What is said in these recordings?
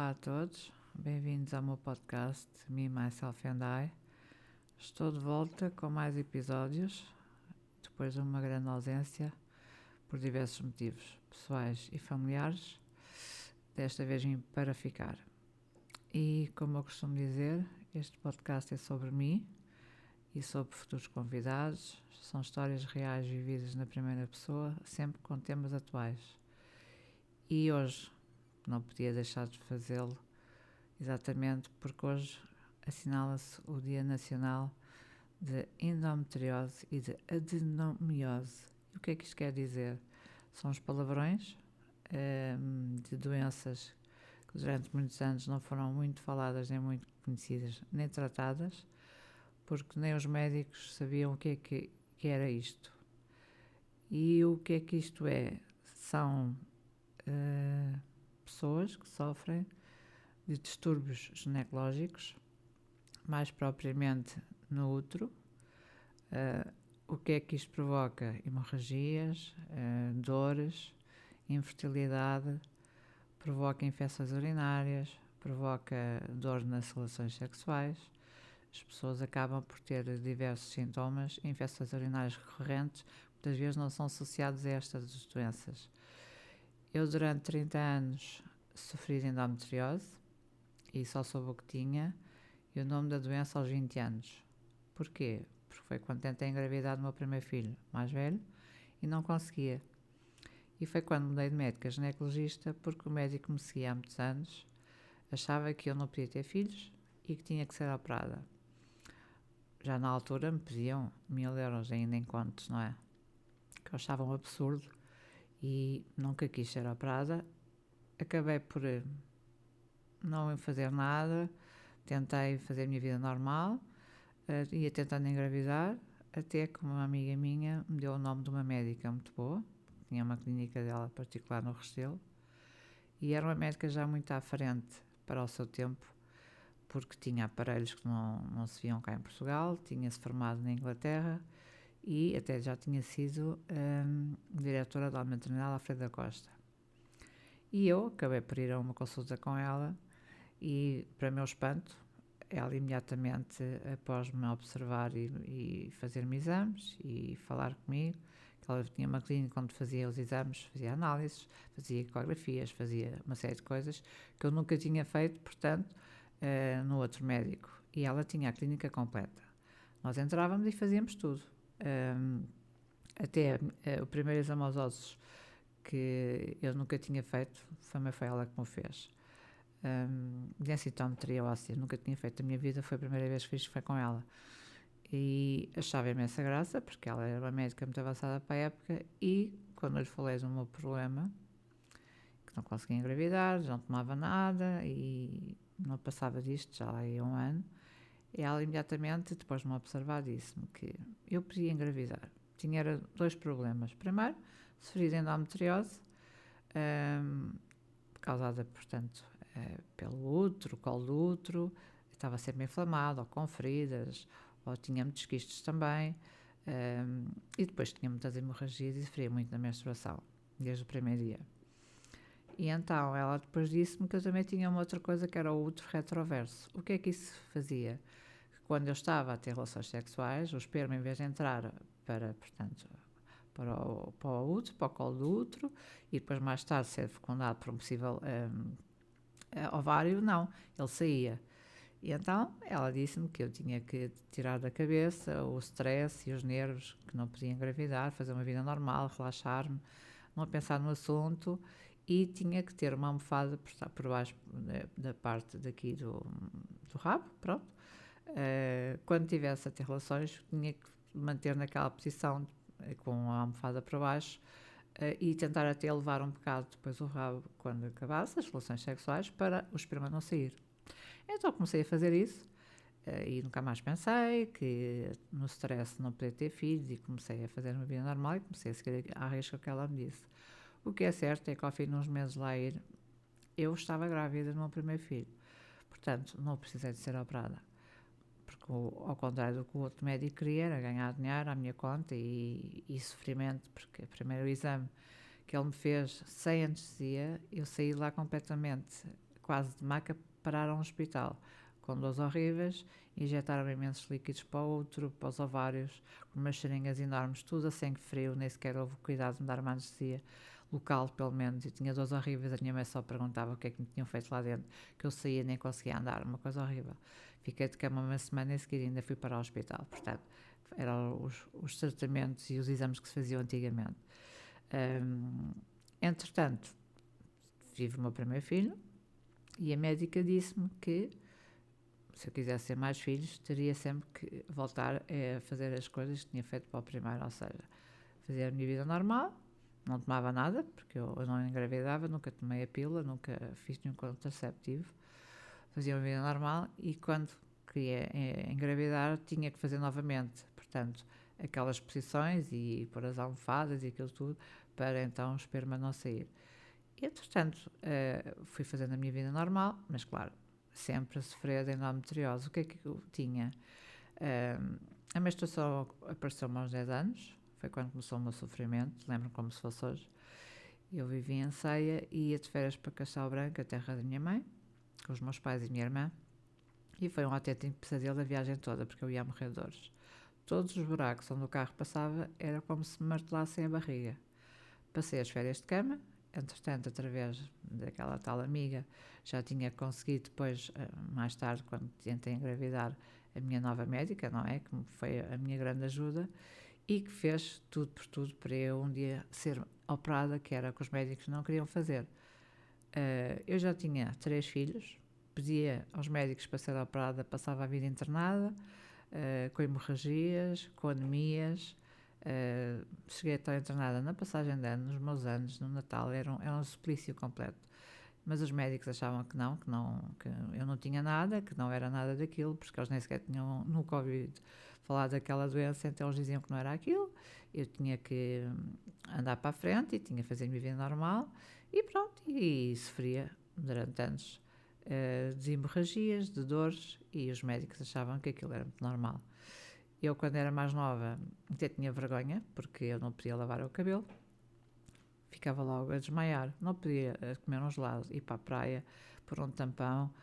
Olá a todos, bem-vindos ao meu podcast Me, Myself and I. Estou de volta com mais episódios, depois de uma grande ausência, por diversos motivos pessoais e familiares. Desta vez vim para ficar. E, como eu costumo dizer, este podcast é sobre mim e sobre futuros convidados. São histórias reais vividas na primeira pessoa, sempre com temas atuais. E hoje não podia deixar de fazê-lo, exatamente porque hoje assinala-se o Dia Nacional de Endometriose e de Adenomiose. E o que é que isto quer dizer? São os palavrões de doenças que durante muitos anos não foram muito faladas, nem muito conhecidas, nem tratadas, porque nem os médicos sabiam o que é que era isto. E o que é que isto é? São pessoas que sofrem de distúrbios ginecológicos, mais propriamente no útero. O que é que isto provoca? Hemorragias, dores, infertilidade, provoca infecções urinárias, provoca dor nas relações sexuais. As pessoas acabam por ter diversos sintomas. Infecções urinárias recorrentes muitas vezes não são associadas a estas doenças. Eu durante 30 anos sofri de endometriose e só soube o que tinha e o nome da doença aos 20 anos. Porquê? Porque foi quando tentei engravidar do meu primeiro filho, mais velho, e não conseguia. E foi quando mudei de médica ginecologista, porque o médico me seguia há muitos anos, achava que eu não podia ter filhos e que tinha que ser operada. Já na altura me pediam 1000 euros ainda em contos, não é? Que eu achava um absurdo e nunca quis ser operada. Acabei por não fazer nada, tentei fazer a minha vida normal, ia tentando engravidar, até que uma amiga minha me deu o nome de uma médica muito boa, tinha uma clínica dela particular no Restelo, e era uma médica já muito à frente para o seu tempo, porque tinha aparelhos que não se viam cá em Portugal, tinha-se formado na Inglaterra e até já tinha sido diretora da maternidade Alfredo da Costa. E eu acabei por ir a uma consulta com ela e, para meu espanto, ela imediatamente, após me observar e fazer-me exames e falar comigo, que ela tinha uma clínica onde fazia os exames, fazia análises, fazia ecografias, fazia uma série de coisas que eu nunca tinha feito, portanto, no outro médico. E ela tinha a clínica completa. Nós entrávamos e fazíamos tudo. Até o primeiro exame aos ossos, que eu nunca tinha feito, foi ela que me fez. Densitometria óssea, nunca tinha feito na minha vida, foi a primeira vez que fiz, foi com ela. E achava imensa graça, porque ela era uma médica muito avançada para a época, e quando eu lhe falei do meu problema, que não conseguia engravidar, já não tomava nada, e não passava disto, já lá ia um ano, e ela imediatamente, depois de me observar, disse-me que eu podia engravidar. Tinha dois problemas. Primeiro, sofri de endometriose, causada, portanto, pelo útero, colo do útero, estava sempre inflamado, ou com feridas, ou tinha muitos quistos também, e depois tinha muitas hemorragias e sofria muito na menstruação, desde o primeiro dia. E então ela depois disse-me que eu também tinha uma outra coisa que era o útero retroverso. O que é que isso fazia? Que quando eu estava a ter relações sexuais, o esperma, em vez de entrar para, portanto, para o útero, para o colo do útero, e depois mais tarde ser fecundado por um possível ovário, não, ele saía. E então ela disse-me que eu tinha que tirar da cabeça o stress e os nervos, que não podia engravidar, fazer uma vida normal, relaxar-me, não pensar no assunto, e tinha que ter uma almofada por baixo da parte daqui do rabo, pronto. Quando tivesse a ter relações, tinha que manter naquela posição com a almofada por baixo, e tentar até levar um bocado depois o rabo quando acabasse as relações sexuais para o esperma não sair. Então comecei a fazer isso e nunca mais pensei que no stress não poder ter filhos, e comecei a fazer uma vida normal e comecei a seguir à risca o que ela me disse. O que é certo é que ao fim de uns meses lá ir, eu estava grávida do meu primeiro filho. Portanto, não precisei de ser operada. Porque ao contrário do que o outro médico queria, era ganhar dinheiro à minha conta e sofrimento, porque o primeiro exame que ele me fez sem anestesia, eu saí lá completamente quase de maca, pararam no hospital, com dores horríveis, injetaram imensos líquidos para o útero, para os ovários, com umas seringas enormes, tudo a sangue frio, nem sequer houve cuidado de me dar uma anestesia local, pelo menos, e tinha dores horríveis. A minha mãe só perguntava o que é que me tinham feito lá dentro, que eu saía e nem conseguia andar, uma coisa horrível. Fiquei de cama uma semana e a seguir ainda fui para o hospital. Portanto, eram os tratamentos e os exames que se faziam antigamente. Entretanto, tive o meu primeiro filho e a médica disse-me que se eu quisesse ter mais filhos, teria sempre que voltar a fazer as coisas que tinha feito para o primeiro, ou seja, fazer a minha vida normal, não tomava nada, porque eu não engravidava, nunca tomei a pílula, nunca fiz nenhum contraceptivo, fazia uma vida normal e quando queria engravidar tinha que fazer novamente, portanto, aquelas posições e pôr as almofadas e aquilo tudo, para então o esperma não sair. E, entretanto, fui fazendo a minha vida normal, mas claro, sempre a sofrer de endometriose. O que é que eu tinha? A menstruação apareceu-me aos 10 anos, foi quando começou o meu sofrimento, lembro-me como se fosse hoje. Eu vivia em Ceia e ia de férias para Castelo Branco, a terra da minha mãe, com os meus pais e minha irmã, e foi um autêntico pesadelo a viagem toda, porque eu ia a morrer de dores. Todos os buracos onde o carro passava era como se me martelassem a barriga. Passei as férias de cama, entretanto, através daquela tal amiga, já tinha conseguido depois, mais tarde, quando tentei engravidar, a minha nova médica, não é? Que foi a minha grande ajuda e que fez tudo por tudo para eu um dia ser operada, que era o que os médicos não queriam fazer. Eu já tinha 3 filhos, pedia aos médicos para ser operada, passava a vida internada, com hemorragias, com anemias. Cheguei a estar internada na passagem de ano, nos meus anos, no Natal, era um suplício completo. Mas os médicos achavam que eu não tinha nada, que não era nada daquilo, porque eles nem sequer tinham nunca ouvido falar daquela doença, então eles diziam que não era aquilo. Eu tinha que andar para a frente e tinha que fazer a minha vida normal e pronto, e sofria durante anos de hemorragias, de dores, e os médicos achavam que aquilo era muito normal. Eu, quando era mais nova, até tinha vergonha, porque eu não podia lavar o cabelo, ficava logo a desmaiar, não podia comer um gelado, ir para a praia, pôr um tampão,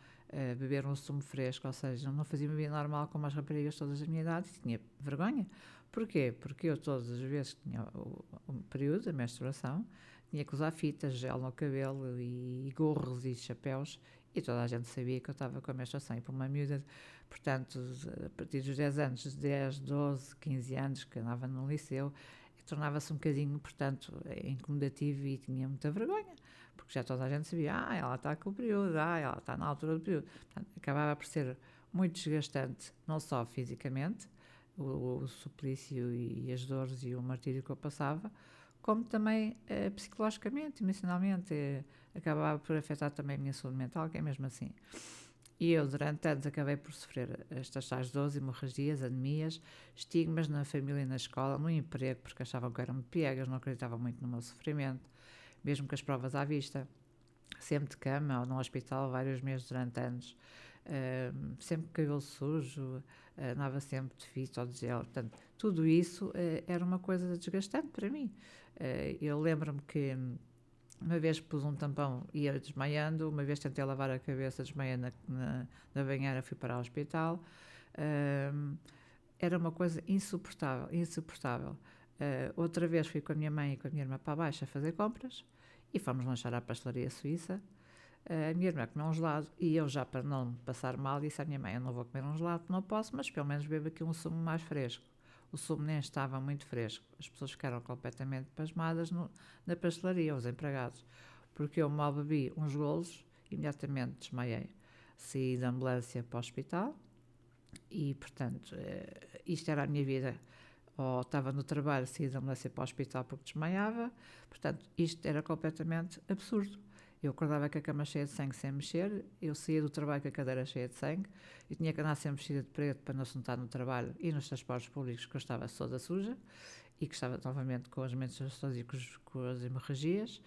beber um sumo fresco, ou seja, não fazia uma vida normal como as raparigas todas da minha idade, e tinha vergonha. Porquê? Porque eu, todas as vezes que tinha o período, a menstruação, tinha que usar fitas, gel no cabelo e gorros e chapéus, e toda a gente sabia que eu estava com a menstruação. E para uma miúda, portanto, a partir dos 10 anos, 10, 12, 15 anos, que andava no liceu, tornava-se um bocadinho, portanto, incomodativo e tinha muita vergonha, porque já toda a gente sabia, ela está com o período, ela está na altura do período. Portanto, acabava por ser muito desgastante, não só fisicamente, o suplício e as dores e o martírio que eu passava, como também psicologicamente, emocionalmente, acabava por afetar também a minha saúde mental, que é mesmo assim. E eu, durante anos, acabei por sofrer estas tais dores, hemorragias, anemias, estigmas na família e na escola, no emprego, porque achavam que eram piegas, não acreditavam muito no meu sofrimento, mesmo com as provas à vista, sempre de cama ou no hospital vários meses durante anos, sempre com cabelo sujo, andava sempre de fita ou de gel, portanto, tudo isso era uma coisa desgastante para mim. Eu lembro-me que uma vez pus um tampão e ia desmaiando, uma vez tentei lavar a cabeça, desmaiei na banheira, fui para o hospital. Era uma coisa insuportável, insuportável. Outra vez fui com a minha mãe e com a minha irmã para baixo a fazer compras e fomos lanchar à pastelaria suíça. A minha irmã comeu um gelado e eu, já para não passar mal, disse à minha mãe: eu não vou comer um gelado, não posso, mas pelo menos bebo aqui um sumo mais fresco. O sumo nem estava muito fresco. As pessoas ficaram completamente pasmadas na pastelaria, os empregados, porque eu mal bebi uns golos, imediatamente desmaiei. Saí da ambulância para o hospital e, portanto, isto era a minha vida. Ou estava no trabalho, saí da ambulância para o hospital porque desmaiava. Portanto, isto era completamente absurdo. Eu acordava com a cama cheia de sangue sem mexer, eu saía do trabalho com a cadeira cheia de sangue, eu tinha que andar sempre vestida de preto para não se notar no trabalho e nos transportes públicos que eu estava toda suja e que estava novamente com as menstruações e com as hemorragias.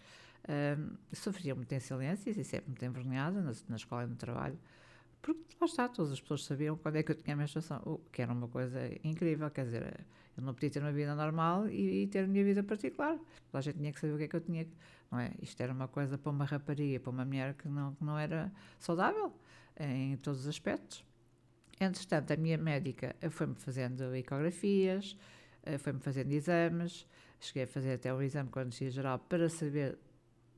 Sofria muito em silêncio e sempre muito envergonhada na escola e no trabalho, Porque lá está, todas as pessoas sabiam quando é que eu tinha a menstruação, o que era uma coisa incrível, quer dizer, eu não podia ter uma vida normal e ter a minha vida particular. Toda a gente tinha que saber o que é que eu tinha, não é? Isto era uma coisa para uma rapariga, para uma mulher que não era saudável em todos os aspectos. Entretanto, a minha médica foi-me fazendo ecografias, foi-me fazendo exames, cheguei a fazer até um exame com anestesia geral para saber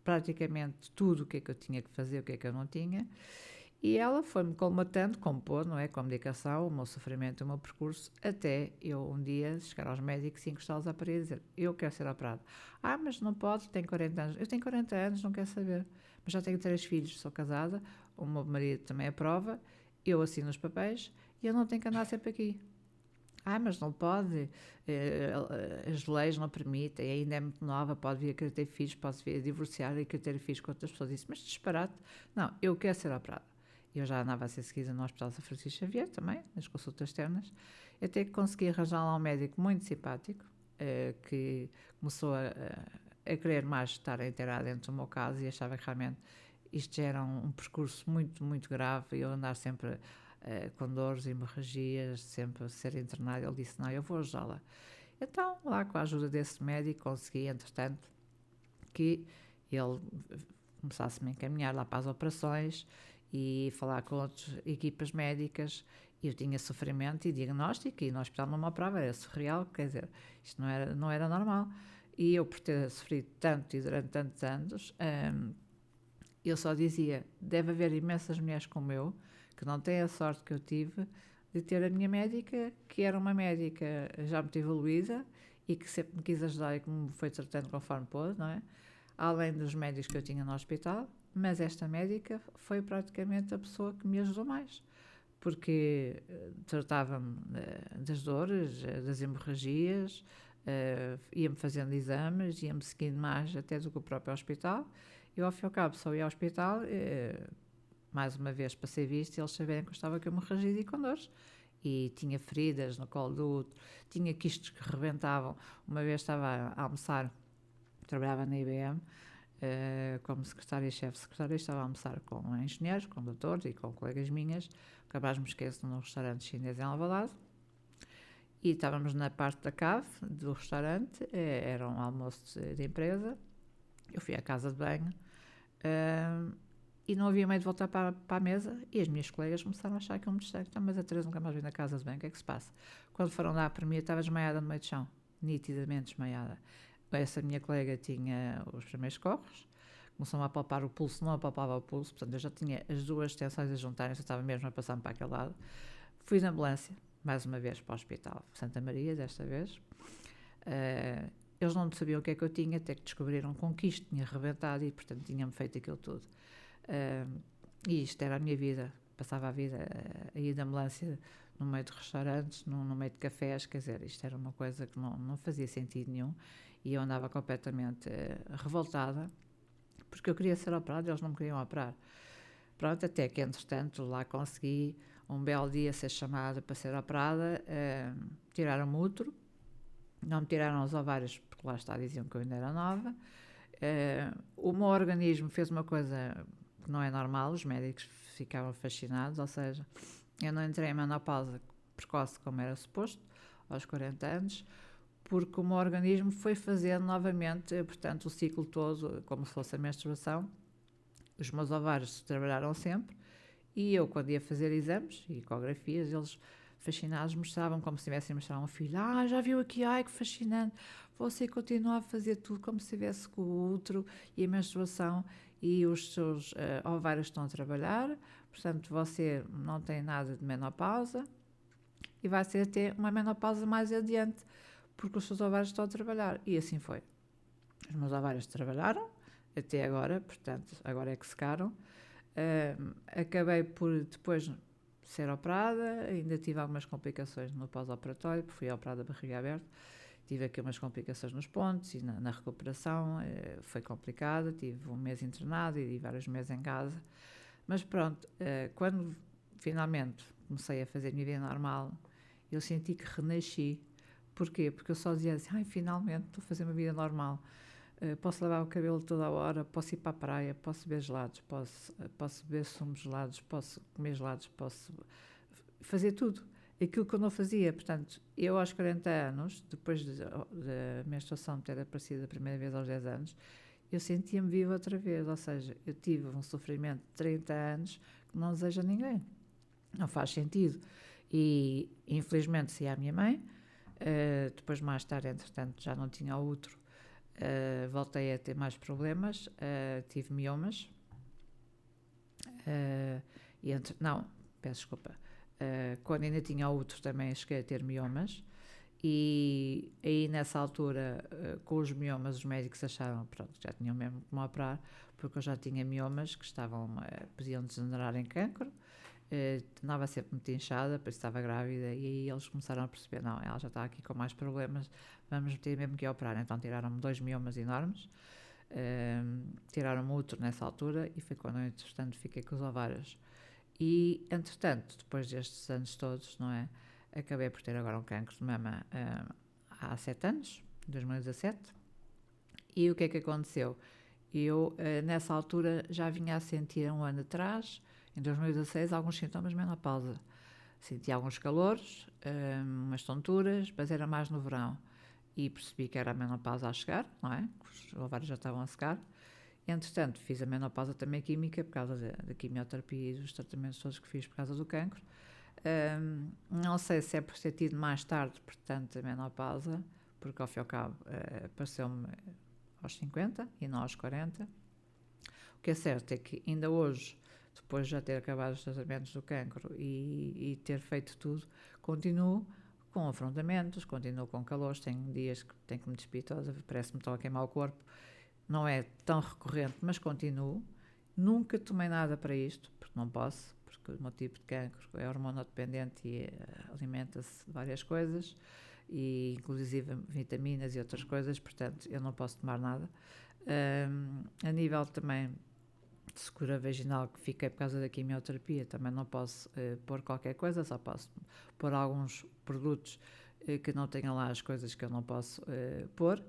praticamente tudo o que é que eu tinha que fazer, o que é que eu não tinha, e ela foi-me colmatando, compor, não é, com a medicação, o meu sofrimento, o meu percurso, até eu um dia chegar aos médicos e encostá-los à parede e dizer, eu quero ser operado. Mas não pode, tem 40 anos. Eu tenho 40 anos, não quero saber, mas já tenho 3 filhos, sou casada, o meu marido também aprova, eu assino os papéis e eu não tenho que andar sempre aqui. Mas não pode, as leis não permitem, ainda é muito nova, pode vir a querer ter filhos, pode vir a divorciar e querer ter filhos com outras pessoas. Disse, mas disparate, não, eu quero ser operada. Eu já andava a ser seguida no Hospital São Francisco Xavier também, nas consultas externas, até que consegui arranjar lá um médico muito simpático, que começou a querer mais estar inteirado dentro do meu caso e achava que realmente isto já era um percurso muito, muito grave e eu andar sempre com dores e hemorragias, sempre a ser internado. Ele disse, não, eu vou ajudá-la. Então, lá com a ajuda desse médico, consegui, entretanto, que ele começasse-me a encaminhar lá para as operações e falar com outras equipas médicas. Eu tinha sofrimento e diagnóstico e no hospital não me operava, era surreal, quer dizer, isto não era normal. E eu, por ter sofrido tanto e durante tantos anos, eu só dizia, deve haver imensas mulheres como eu, que não têm a sorte que eu tive de ter a minha médica, que era uma médica já muito evoluída e que sempre me quis ajudar e que me foi tratando conforme pôde, não é? Além dos médicos que eu tinha no hospital, mas esta médica foi praticamente a pessoa que me ajudou mais, porque tratava-me das dores, das hemorragias, ia-me fazendo exames, ia-me seguindo mais até do que o próprio hospital. E ao fim e ao cabo só ia ao hospital, mais uma vez para ser visto, e eles saberem que eu estava com hemorragias e com dores. E tinha feridas no colo do útero, tinha quistos que rebentavam. Uma vez estava a almoçar, trabalhava na IBM, como secretária-chefe, estava a almoçar com engenheiros, com doutores e com colegas minhas, acabaram me esqueço num restaurante chinês em Alvalade, e estávamos na parte da cave do restaurante, era um almoço de empresa, eu fui à casa de banho, e não havia meio de voltar para a mesa, e as minhas colegas começaram a achar aquilo muito estranho. Então, mas a Teresa nunca mais veio na casa de banho, o que é que se passa? Quando foram dar para mim, eu estava desmaiada no meio do chão, nitidamente desmaiada. Essa minha colega tinha os primeiros corres, começou-me a palpar o pulso, não apalpava o pulso, portanto eu já tinha as duas tensões a juntarem, eu estava mesmo a passar-me para aquele lado. Fui na ambulância, mais uma vez para o Hospital Santa Maria, desta vez. Eles não sabiam o que é que eu tinha, até que descobriram com que isto tinha rebentado e, portanto, tinha-me feito aquilo tudo. E isto era a minha vida, passava a vida a ir de ambulância no meio de restaurantes, no meio de cafés, quer dizer, isto era uma coisa que não fazia sentido nenhum e eu andava completamente revoltada porque eu queria ser operada e eles não me queriam operar. Pronto, até que entretanto lá consegui um belo dia ser chamada para ser operada, tiraram-me o útero, não me tiraram os ovários porque lá está, diziam que eu ainda era nova. O meu organismo fez uma coisa que não é normal, os médicos ficavam fascinados, ou seja, eu não entrei em menopausa precoce como era suposto, aos 40 anos, porque o meu organismo foi fazendo novamente, portanto, o ciclo todo, como se fosse a menstruação. Os meus ovários trabalharam sempre e eu, quando ia fazer exames e ecografias, eles fascinados mostravam como se tivessem a mostrar um filho. Já viu aqui? Ai, que fascinante. Você continua a fazer tudo como se estivesse com o útero e a menstruação e os seus ovários estão a trabalhar. Portanto, você não tem nada de menopausa e vai ser até uma menopausa mais adiante, porque os seus ovários estão a trabalhar. E assim foi. Os meus ovários trabalharam até agora, portanto, agora é que secaram. Acabei por depois ser operada, ainda tive algumas complicações no pós-operatório, porque fui operada de barriga aberta, tive aqui umas complicações nos pontos e na recuperação, foi complicado, tive um mês internado e vários meses em casa, mas pronto, quando finalmente comecei a fazer a minha vida normal, eu senti que renasci. Porquê? Porque eu só dizia assim, finalmente estou a fazer uma vida normal. posso lavar o cabelo toda a hora, posso ir para a praia, posso beber gelados, posso beber sumos gelados, posso comer gelados, posso fazer tudo. Aquilo que eu não fazia. Portanto, eu aos 40 anos, depois da menstruação ter aparecido a primeira vez aos 10 anos, eu sentia-me viva outra vez. Ou seja, eu tive um sofrimento de 30 anos que não deseja a ninguém. Não faz sentido. E, infelizmente, se a minha mãe, depois mais tarde, entretanto, já não tinha útero, voltei a ter mais problemas, tive miomas, não, peço desculpa, quando ainda tinha útero também cheguei a ter miomas, e aí nessa altura, com os miomas, os médicos acharam, pronto, já tinham mesmo que me operar, porque eu já tinha miomas que podiam degenerar em cancro, andava sempre muito inchada, depois estava grávida, e aí eles começaram a perceber, não, ela já está aqui com mais problemas, vamos ter mesmo que operar. Então tiraram-me 2 miomas enormes, tiraram-me o útero nessa altura, e foi quando eu, entretanto, fiquei com os ovários. E, entretanto, depois destes anos todos, não é, acabei por ter agora um cancro de mama há 7 anos, 2017, e o que é que aconteceu? Eu, nessa altura, já vinha a sentir um ano atrás, em 2016, alguns sintomas de menopausa. Senti alguns calores, umas tonturas, mas era mais no verão. E percebi que era a menopausa a chegar, não é? Os ovários já estavam a secar. Entretanto, fiz a menopausa também química, por causa da quimioterapia e dos tratamentos todos que fiz por causa do cancro. Não sei se é por ter tido mais tarde, portanto, a menopausa, porque ao fim e ao cabo apareceu-me aos 50 e não aos 40. O que é certo é que ainda hoje, depois de já ter acabado os tratamentos do cancro e ter feito tudo, continuo com afrontamentos, continuo com calores, tenho dias que tenho que me despir toda, parece-me que estão a queimar o corpo, não é tão recorrente, mas continuo. Nunca tomei nada para isto, porque não posso, porque o meu tipo de cancro é hormonodependente e alimenta-se de várias coisas, e inclusive vitaminas e outras coisas, portanto eu não posso tomar nada. A nível também de secura vaginal que fiquei por causa da quimioterapia, também não posso pôr qualquer coisa, só posso pôr alguns produtos que não tenham lá as coisas que eu não posso pôr,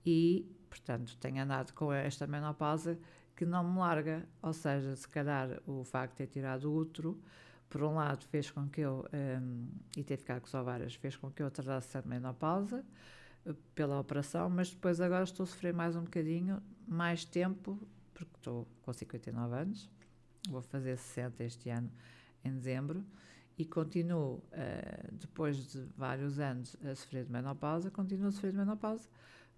e portanto tenho andado com esta menopausa que não me larga. Ou seja, se calhar o facto de ter tirado o útero, por um lado fez com que eu, e ter ficado com os ovários, fez com que eu atrasasse a menopausa pela operação, mas depois agora estou a sofrer mais um bocadinho, mais tempo, porque estou com 59 anos, vou fazer 60 este ano, em dezembro, e continuo, depois de vários anos a sofrer de menopausa, continuo a sofrer de menopausa,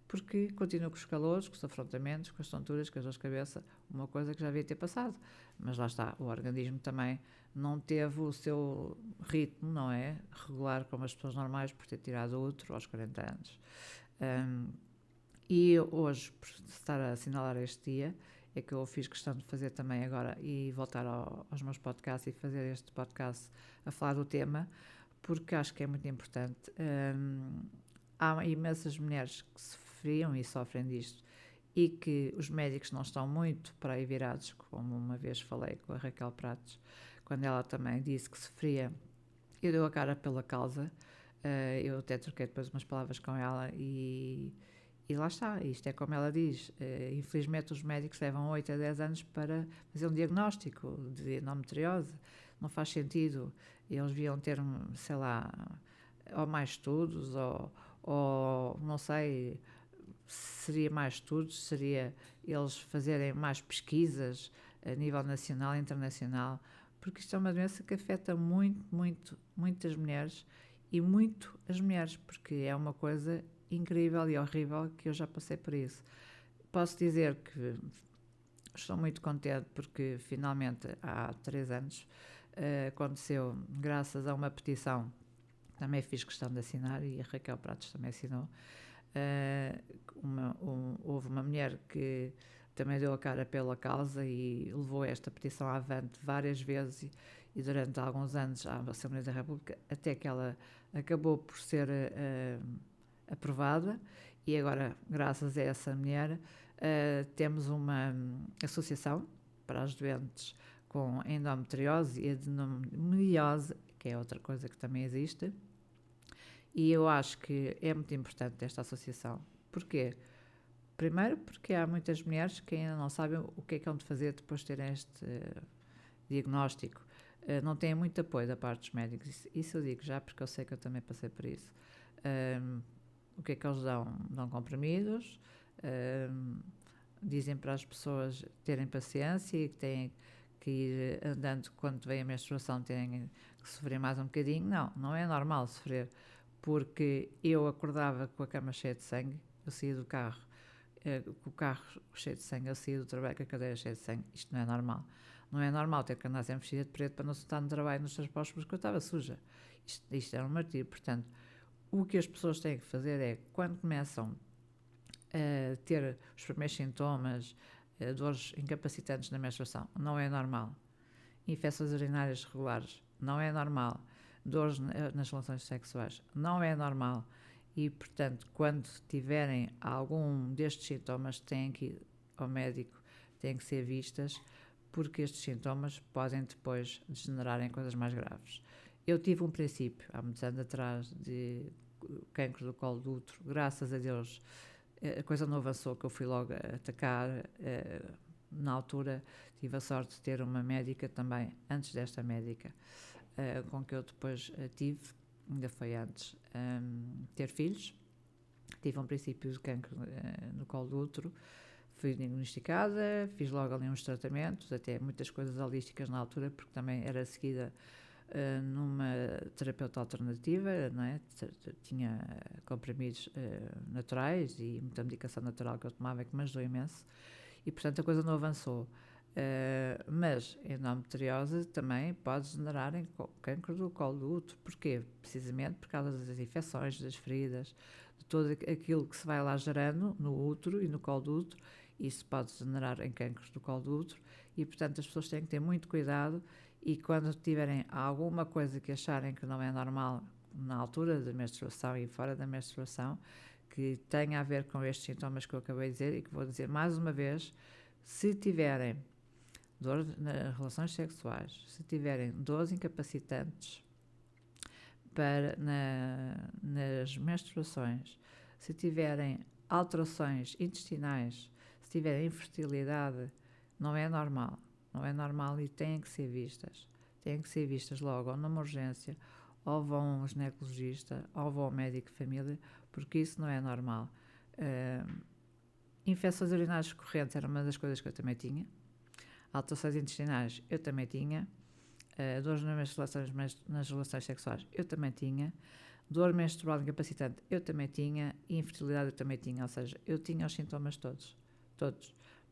porque continuo com os calores, com os afrontamentos, com as tonturas, com as dores de cabeça, uma coisa que já devia ter passado, mas lá está, o organismo também não teve o seu ritmo, não é, regular como as pessoas normais, por ter tirado o útero aos 40 anos. E hoje, por estar a assinalar este dia, é que eu fiz questão de fazer também agora e voltar aos meus podcasts e fazer este podcast a falar do tema, porque acho que é muito importante. Há imensas mulheres que sofriam e sofrem disto, e que os médicos não estão muito para aí virados, como uma vez falei com a Raquel Pratos, quando ela também disse que sofria. Eu dei a cara pela causa, eu até troquei depois umas palavras com ela, e lá está, isto é como ela diz, infelizmente os médicos levam 8 a 10 anos para fazer um diagnóstico de endometriose, não faz sentido. Eles deviam ter, sei lá, ou mais estudos, ou não sei, seria mais estudos, seria eles fazerem mais pesquisas a nível nacional e internacional, porque isto é uma doença que afeta muitas mulheres, e muito as mulheres, porque é uma coisa incrível e horrível, que eu já passei por isso. Posso dizer que estou muito contente, porque finalmente há 3 anos aconteceu, graças a uma petição, também fiz questão de assinar, e a Raquel Pratos também assinou. Houve uma mulher que também deu a cara pela causa e levou esta petição avante várias vezes, e durante alguns anos à Assembleia da República, até que ela acabou por ser aprovada, e agora, graças a essa mulher, temos uma associação para as doentes com endometriose e adenomiose, que é outra coisa que também existe, e eu acho que é muito importante esta associação. Porquê? Primeiro porque há muitas mulheres que ainda não sabem o que é que hão de fazer depois de terem este diagnóstico. Não têm muito apoio da parte dos médicos, isso eu digo já porque eu sei que eu também passei por isso. O que é que eles dão? Dão comprimidos, dizem para as pessoas terem paciência e que têm que ir andando quando vem a menstruação, têm que sofrer mais um bocadinho. Não é normal sofrer, porque eu acordava com a cama cheia de sangue, eu saía do carro, com o carro cheio de sangue, eu saía do trabalho com a cadeira cheia de sangue. Isto não é normal. Não é normal ter que andar sempre vestida de preto para não se estar no trabalho nos transportes, porque eu estava suja. Isto era um martírio. Portanto, o que as pessoas têm que fazer é, quando começam a ter os primeiros sintomas, dores incapacitantes na menstruação, não é normal. Infecções urinárias regulares, não é normal. Dores nas relações sexuais, não é normal. E, portanto, quando tiverem algum destes sintomas, têm que ir ao médico, têm que ser vistas, porque estes sintomas podem depois degenerar em coisas mais graves. Eu tive um princípio, há muitos anos atrás, de cancro do colo do útero. Graças a Deus, a coisa não avançou, que eu fui logo a atacar. Na altura, tive a sorte de ter uma médica também, antes desta médica, com que eu depois tive, ainda foi antes, ter filhos. Tive um princípio de cancro no colo do útero. Fui diagnosticada, fiz logo ali uns tratamentos, até muitas coisas holísticas na altura, porque também era seguida numa terapeuta alternativa, não é? Tinha comprimidos naturais e muita medicação natural que eu tomava, que me ajudou imenso, e portanto a coisa não avançou. Mas a endometriose também pode generar em cancro do colo do útero. Porquê? Precisamente por causa das infecções, das feridas, de tudo aquilo que se vai lá gerando no útero e no colo do útero. Isso pode generar em cancros do colo do útero e, portanto, as pessoas têm que ter muito cuidado, e quando tiverem alguma coisa que acharem que não é normal na altura da menstruação e fora da menstruação, que tenha a ver com estes sintomas que eu acabei de dizer e que vou dizer mais uma vez, se tiverem dor nas relações sexuais, se tiverem dores incapacitantes nas menstruações, se tiverem alterações intestinais, se tiverem infertilidade, não é normal. Não é normal e têm que ser vistas. Têm que ser vistas logo, ou numa urgência, ou vão ao ginecologista, ou vão ao médico de família, porque isso não é normal. Infecções urinárias recorrentes era uma das coisas que eu também tinha. Alterações intestinais eu também tinha. Dores nas relações sexuais eu também tinha. Dor menstrual incapacitante eu também tinha. E infertilidade eu também tinha. Ou seja, eu tinha os sintomas todos.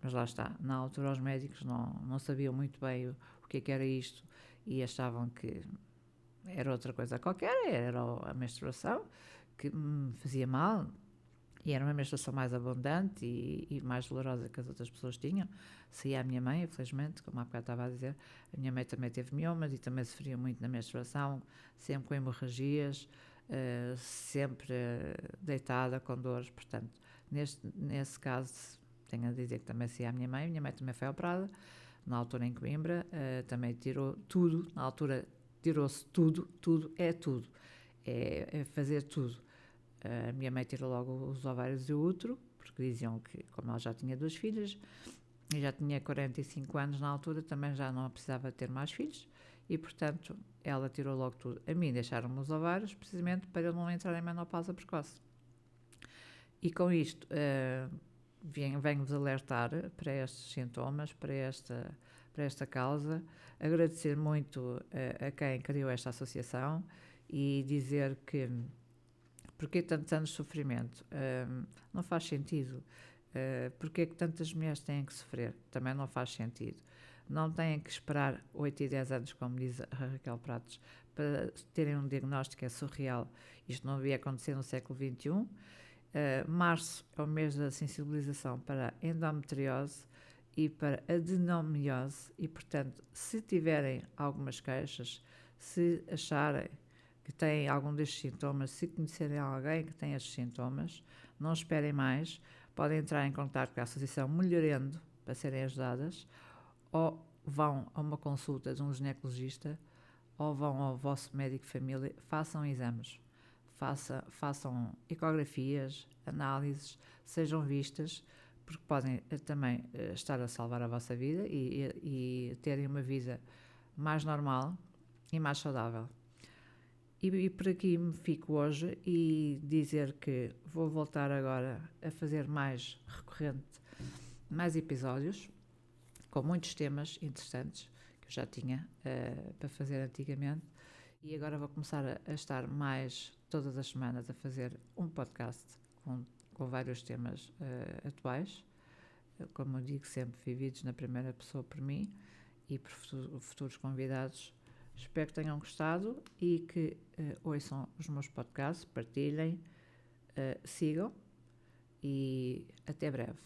Mas lá está, na altura os médicos não sabiam muito bem o que era isto e achavam que era outra coisa qualquer, era a menstruação que me fazia mal, e era uma menstruação mais abundante e mais dolorosa que as outras pessoas tinham. Saía a minha mãe, infelizmente, como há bocado estava a dizer, a minha mãe também teve miomas e também sofria muito na menstruação, sempre com hemorragias, sempre deitada com dores. Portanto, nesse caso, tenho a dizer que também saía a minha mãe também foi operada, na altura em Coimbra, também tirou tudo, na altura tirou-se tudo, é fazer tudo. A minha mãe tirou logo os ovários e o útero, porque diziam que, como ela já tinha 2 filhas, e já tinha 45 anos na altura, também já não precisava ter mais filhos, e portanto ela tirou logo tudo. A mim deixaram-me os ovários, precisamente para eu não entrar em menopausa precoce. E com isto, venho-vos alertar para estes sintomas, para esta causa, agradecer muito a quem criou esta associação e dizer que porque tantos anos de sofrimento? Não faz sentido. Porque é que tantas mulheres têm que sofrer? Também não faz sentido. Não têm que esperar 8 e 10 anos, como diz a Raquel Pratos, para terem um diagnóstico. É surreal. Isto não devia acontecer no século XXI. Março é o mês da sensibilização para a endometriose e para a adenomiose, e portanto, se tiverem algumas queixas, se acharem que têm algum destes sintomas, se conhecerem alguém que tem estes sintomas, não esperem mais, podem entrar em contato com a Associação Melhorendo para serem ajudadas, ou vão a uma consulta de um ginecologista, ou vão ao vosso médico de família, façam exames, façam ecografias, análises sejam vistas, porque podem também estar a salvar a vossa vida e terem uma vida mais normal e mais saudável. E por aqui me fico hoje e dizer que vou voltar agora a fazer mais recorrente, mais episódios, com muitos temas interessantes, que eu já tinha para fazer antigamente, e agora vou começar a estar mais todas as semanas a fazer um podcast com vários temas atuais, como eu digo sempre, vividos na primeira pessoa por mim e por futuros convidados. Espero que tenham gostado e que ouçam os meus podcasts, partilhem, sigam e até breve.